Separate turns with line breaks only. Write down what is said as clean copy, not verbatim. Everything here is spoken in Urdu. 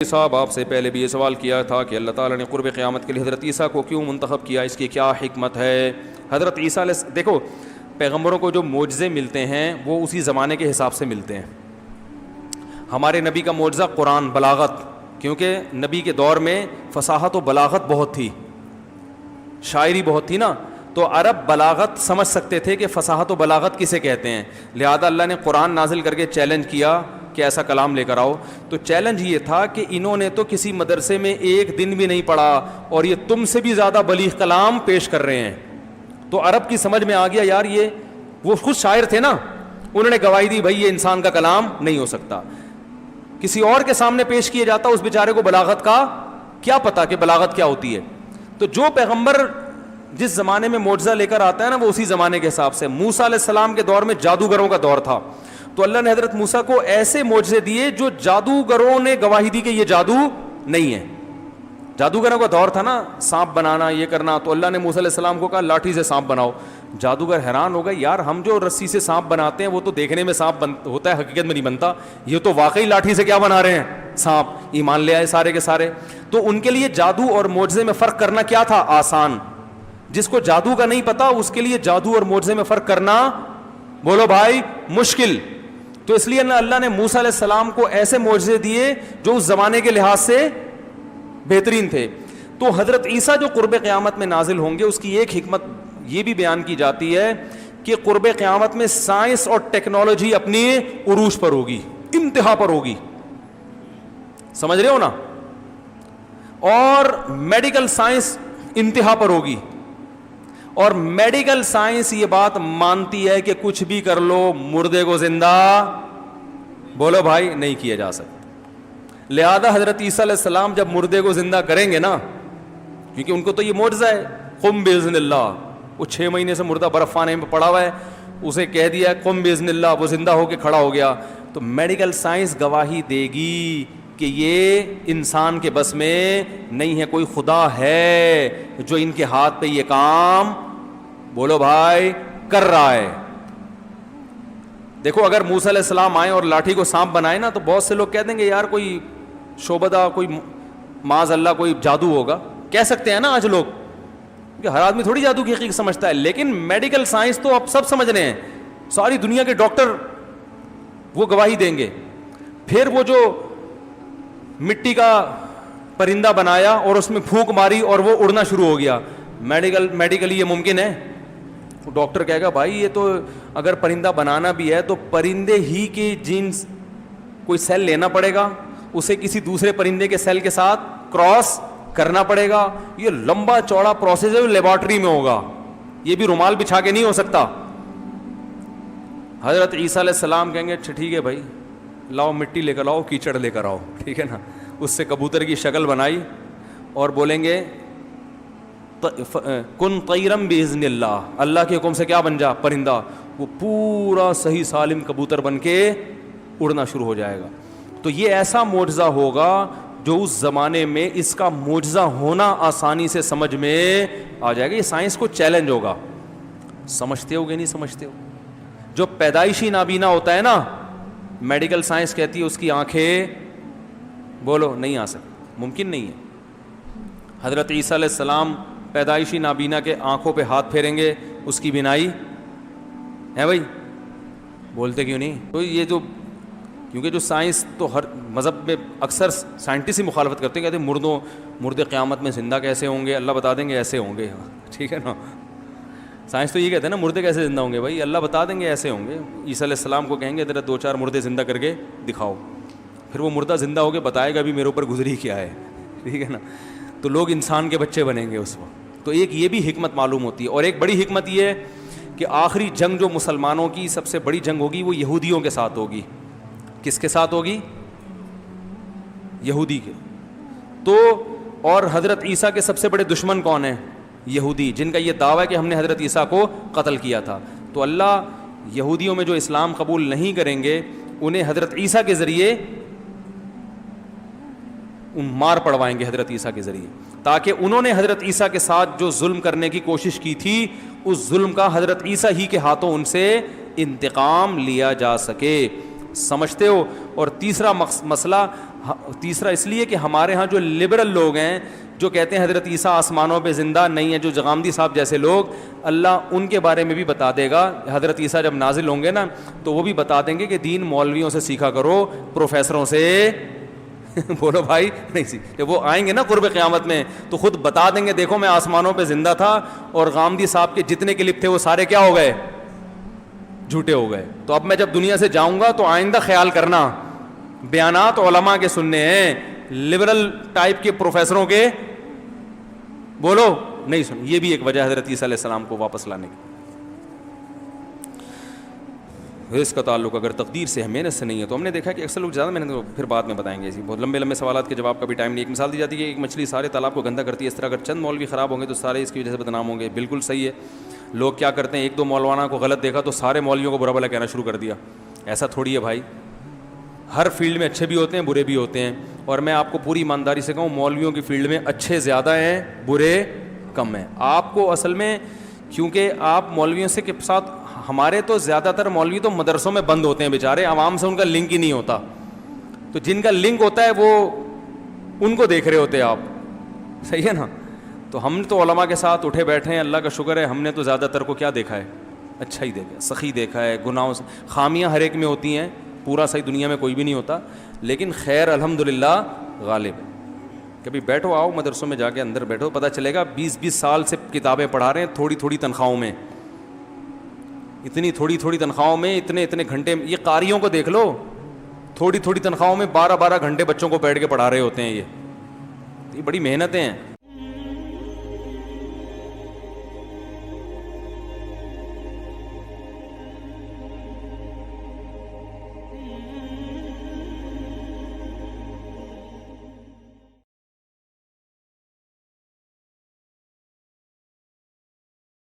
صاحب آپ سے پہلے بھی یہ سوال کیا تھا کہ اللہ تعالیٰ نے قرب قیامت کے لیے حضرت عیسیٰ کو کیوں منتخب کیا، اس کی کیا حکمت ہے؟ حضرت عیسیٰ علیہ دیکھو، پیغمبروں کو جو معجزے ملتے ہیں وہ اسی زمانے کے حساب سے ملتے ہیں. ہمارے نبی کا معجزہ قرآن، بلاغت، کیونکہ نبی کے دور میں فصاحت و بلاغت بہت تھی، شاعری بہت تھی نا، تو عرب بلاغت سمجھ سکتے تھے کہ فصاحت و بلاغت کسے کہتے ہیں. لہذا اللہ نے قرآن نازل کر کے چیلنج کیا کہ ایسا کلام لے کر آؤ. تو چیلنج یہ تھا کہ انہوں نے تو کسی مدرسے میں ایک دن بھی نہیں پڑھا اور یہ تم سے بھی زیادہ بلیغ کلام پیش کر رہے ہیں. تو عرب کی سمجھ میں آ گیا یار، یہ وہ خود شاعر تھے نا، انہوں نے گواہی دی بھائی یہ انسان کا کلام نہیں ہو سکتا. کسی اور کے سامنے پیش کیا جاتا، اس بیچارے کو بلاغت کا کیا پتا کہ بلاغت کیا ہوتی ہے. تو جو پیغمبر جس زمانے میں معجزہ لے کر آتا ہے نا، وہ اسی زمانے کے حساب سے. موسیٰ علیہ السلام کے دور میں جادوگروں کا دور تھا، تو اللہ نے حضرت موسیٰ کو ایسے معجزے دیے جو جادوگروں نے گواہی دی کہ یہ جادو نہیں ہے. جادوگروں کا دور تھا نا، سانپ بنانا، یہ کرنا. تو اللہ نے موسیٰ علیہ السلام کو کہا لاٹھی سے سانپ بناؤ. جادوگر حیران ہو گئے، یار ہم جو رسی سے سانپ بناتے ہیں وہ تو دیکھنے میں سانپ ہوتا ہے، حقیقت میں نہیں بنتا، یہ تو واقعی لاٹھی سے کیا بنا رہے ہیں، سانپ. ایمان لے آئے سارے کے سارے. تو ان کے لیے جادو اور معجزے میں فرق کرنا کیا تھا؟ آسان. جس کو جادو کا نہیں پتا اس کے لیے جادو اور معجزے میں فرق کرنا، بولو بھائی، مشکل. تو اس لیے اللہ نے موسیٰ علیہ السلام کو ایسے معجزے دیے جو اس زمانے کے لحاظ سے بہترین تھے. تو حضرت عیسیٰ جو قرب قیامت میں نازل ہوں گے، اس کی ایک حکمت یہ بھی بیان کی جاتی ہے کہ قرب قیامت میں سائنس اور ٹیکنالوجی اپنی عروج پر ہوگی، انتہا پر ہوگی. سمجھ رہے ہو نا؟ اور میڈیکل سائنس انتہا پر ہوگی. اور میڈیکل سائنس یہ بات مانتی ہے کہ کچھ بھی کر لو، مردے کو زندہ، بولو بھائی، نہیں کیا جا سکتا. لہذا حضرت عیسیٰ علیہ السلام جب مردے کو زندہ کریں گے نا، کیونکہ ان کو تو یہ معجزہ ہے، قم باذن اللہ. وہ 6 مہینے سے مردہ برف خانے میں پڑا ہوا ہے، اسے کہہ دیا قم باذن اللہ، وہ زندہ ہو کے کھڑا ہو گیا. تو میڈیکل سائنس گواہی دے گی کہ یہ انسان کے بس میں نہیں ہے، کوئی خدا ہے جو ان کے ہاتھ پہ یہ کام، بولو بھائی، کر رہا ہے. دیکھو اگر موسیٰ علیہ السلام آئے اور لاٹھی کو سانپ بنائے نا، تو بہت سے لوگ کہہ دیں گے یار کوئی شعبدہ، کوئی معاذ اللہ کوئی جادو ہوگا. کہہ سکتے ہیں نا آج لوگ، کہ ہر آدمی تھوڑی جادو کی حقیقت سمجھتا ہے. لیکن میڈیکل سائنس تو اب سب سمجھ رہے ہیں، ساری دنیا کے ڈاکٹر وہ گواہی دیں گے. پھر وہ جو مٹی کا پرندہ بنایا اور اس میں پھونک ماری اور وہ اڑنا شروع ہو گیا، میڈیکلی یہ ممکن ہے؟ ڈاکٹر کہے گا بھائی یہ تو اگر پرندہ بنانا بھی ہے تو پرندے ہی کے جینز کوئی سیل لینا پڑے گا، اسے کسی دوسرے پرندے کے سیل کے ساتھ کراس کرنا پڑے گا. یہ لمبا چوڑا پروسیس ہے، لیبارٹری میں ہوگا، یہ بھی رومال بچھا کے نہیں ہو سکتا. حضرت عیسیٰ علیہ السلام کہیں گے اچھا ٹھیک ہے بھائی، لاؤ مٹی لے کر آؤ، کیچڑ لے کر آؤ، ٹھیک ہے نا. اس سے کبوتر کی شکل بنائی اور بولیں گے کن طیرم باذن اللہ، اللہ کے حکم سے کیا بن جا، پرندہ. وہ پورا صحیح سالم کبوتر بن کے اڑنا شروع ہو جائے گا. تو یہ ایسا معجزہ ہوگا جو اس زمانے میں اس کا معجزہ ہونا آسانی سے سمجھ میں آ جائے گا. یہ سائنس کو چیلنج ہوگا. سمجھتے ہو گے نہیں سمجھتے ہو؟ جو پیدائشی نابینا ہوتا ہے نا، میڈیکل سائنس کہتی ہے اس کی آنکھیں، بولو، نہیں آ سکتی، ممکن نہیں ہے. حضرت عیسیٰ علیہ السلام پیدائشی نابینا کے آنکھوں پہ ہاتھ پھیریں گے، اس کی بینائی ہے بھائی، بولتے کیوں نہیں؟ تو یہ جو، کیونکہ جو سائنس تو ہر مذہب میں اکثر سائنٹسٹ ہی مخالفت کرتے ہیں، کہتے ہیں مردے قیامت میں زندہ کیسے ہوں گے؟ اللہ بتا دیں گے ایسے ہوں گے. ٹھیک ہے نا، سائنس تو یہ کہتے ہیں نا مردے کیسے زندہ ہوں گے، بھائی اللہ بتا دیں گے ایسے ہوں گے. عیسیٰ علیہ السلام کو کہیں گے ذرا 2-4 مردے زندہ کر کے دکھاؤ، پھر وہ مردہ زندہ ہو کے بتائے گا بھی میرے اوپر گزری کیا ہے. ٹھیک ہے نا، تو لوگ انسان کے بچے بنیں گے اس وقت. تو ایک یہ بھی حکمت معلوم ہوتی ہے. اور ایک بڑی حکمت یہ ہے کہ آخری جنگ جو مسلمانوں کی سب سے بڑی جنگ ہوگی وہ یہودیوں کے ساتھ ہوگی. کس کے ساتھ ہوگی؟ یہودی کے. تو اور حضرت عیسیٰ کے سب سے بڑے دشمن کون ہیں؟ یہودی، جن کا یہ دعویٰ ہے کہ ہم نے حضرت عیسیٰ کو قتل کیا تھا. تو اللہ یہودیوں میں جو اسلام قبول نہیں کریں گے انہیں حضرت عیسیٰ کے ذریعے مار پڑوائیں گے، حضرت عیسیٰ کے ذریعے، تاکہ انہوں نے حضرت عیسیٰ کے ساتھ جو ظلم کرنے کی کوشش کی تھی اس ظلم کا حضرت عیسیٰ ہی کے ہاتھوں ان سے انتقام لیا جا سکے. سمجھتے ہو؟ اور تیسرا مسئلہ تیسرا اس لیے کہ ہمارے ہاں جو لبرل لوگ ہیں جو کہتے ہیں حضرت عیسیٰ آسمانوں پہ زندہ نہیں ہے, جو جغامدی صاحب جیسے لوگ, اللہ ان کے بارے میں بھی بتا دے گا. حضرت عیسیٰ جب نازل ہوں گے نا تو وہ بھی بتا دیں گے کہ دین مولویوں سے سیکھا کرو, پروفیسروں سے بولو بھائی نہیں سی. جب وہ آئیں گے نا قرب قیامت میں تو خود بتا دیں گے دیکھو میں آسمانوں پہ زندہ تھا اور غامدی صاحب کے جتنے کلپ تھے وہ سارے کیا ہو گئے, جھوٹے ہو گئے. تو اب میں جب دنیا سے جاؤں گا تو آئندہ خیال کرنا بیانات علماء کے سننے ہیں, لبرل ٹائپ کے پروفیسروں کے بولو نہیں سن. یہ بھی ایک وجہ حضرت عیسیٰ علیہ السلام کو واپس لانے کی. رزق کا تعلق اگر تقدیر سے ہے, محنت سے نہیں ہے, تو ہم نے دیکھا کہ اکثر لوگ زیادہ محنت, پھر بعد میں بتائیں گے, ایسی بہت لمبے لمبے سوالات کے جواب کا بھی ٹائم نہیں. ایک مثال دی جاتی ہے کہ ایک مچھلی سارے تالاب کو گندا کرتی ہے, اس طرح اگر چند مولوی خراب ہوں گے تو سارے اس کی وجہ سے بدنام ہوں گے. بالکل صحیح ہے. لوگ کیا کرتے ہیں, ایک دو مولوانا کو غلط دیکھا تو سارے مولویوں کو برا بھلا کہنا شروع کر دیا. ایسا تھوڑی ہے بھائی, ہر فیلڈ میں اچھے بھی ہوتے ہیں برے بھی ہوتے ہیں. اور میں آپ کو پوری ایمانداری سے کہوں مولویوں کی فیلڈ میں اچھے زیادہ ہیں برے کم ہیں. آپ کو اصل میں کیونکہ آپ مولویوں سے کے ساتھ, ہمارے تو زیادہ تر مولوی تو مدرسوں میں بند ہوتے ہیں بیچارے, عوام سے ان کا لنک ہی نہیں ہوتا. تو جن کا لنک ہوتا ہے وہ ان کو دیکھ رہے ہوتے ہیں آپ, صحیح ہے نا. تو ہم تو علماء کے ساتھ اٹھے بیٹھے ہیں, اللہ کا شکر ہے. ہم نے تو زیادہ تر کو کیا دیکھا ہے, اچھا ہی دیکھا ہے, سخی دیکھا ہے. گناہوں سے خامیاں ہر ایک میں ہوتی ہیں, پورا صحیح دنیا میں کوئی بھی نہیں ہوتا, لیکن خیر الحمدللہ غالب ہے. کبھی بیٹھو, آؤ مدرسوں میں جا کے اندر بیٹھو, پتہ چلے گا 20-20 سال سے کتابیں پڑھا رہے ہیں تھوڑی تھوڑی تنخواہوں میں, اتنی تھوڑی تھوڑی تنخواہوں میں, اتنے اتنے گھنٹے. یہ قاریوں کو دیکھ لو, تھوڑی تھوڑی تنخواہوں میں 12-12 گھنٹے بچوں کو بیٹھ کے پڑھا رہے ہوتے ہیں. یہ بڑی محنتیں ہیں.